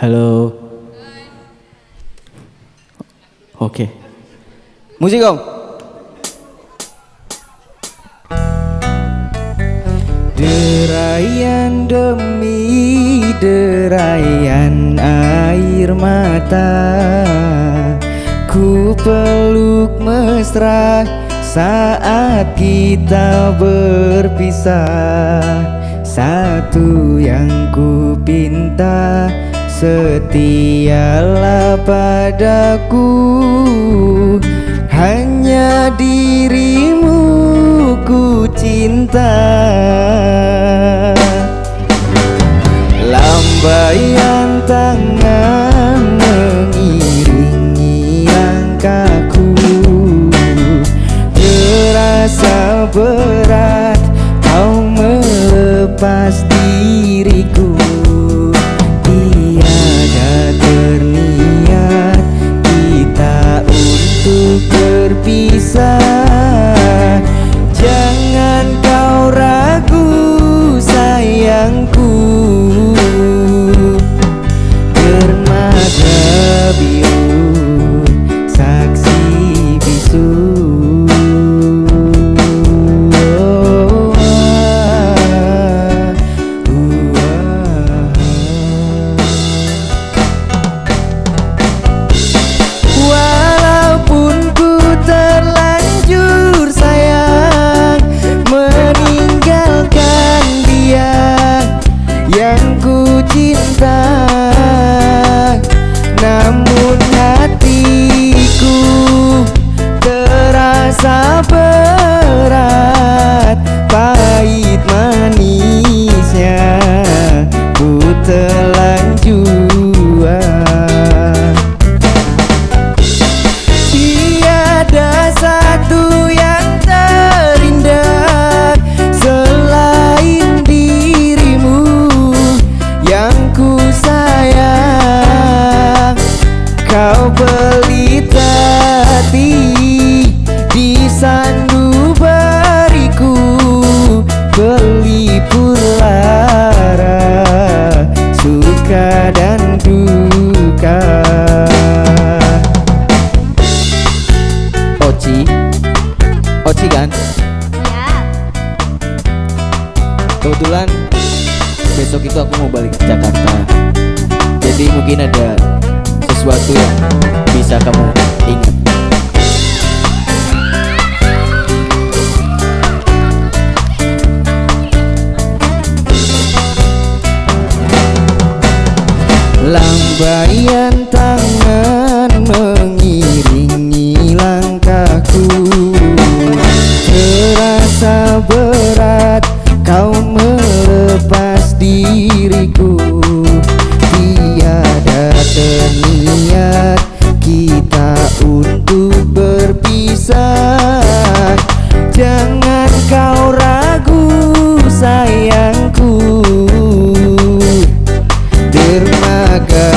Halo. Oke. Musik om. Derayan demi derayan air mata, ku peluk mesra saat kita berpisah. Satu yang ku pinta, setialah padaku, hanya dirimu ku cinta. Lambaian tangan mengiringi langkahku, terasa berat kau melepas diriku. Tiada terniat kita untuk berpisah. Jangan kau ragu sayangku, dermaga biru saksi bisu. Walaupun ku terlanjur sayang meninggalkan dia yang ku cinta, namun hatiku terasa berat, pahit manisnya ku telan jua. Tiada satu yang terindah selain dirimu yang ku sayang. Kau pelita hati di sanubariku, belipur lara suka dan duka. Oci, Oci kan? Ya. Kebetulan besok itu aku mau balik ke Jakarta, jadi mungkin ada sesuatu yang bisa kamu ingat. Lambaian tangan mengiringi langkahku, terasa berat kau melepas diriku. Tiada terniat kita untuk berpisah. Jangan kau ragu sayangku, dermaga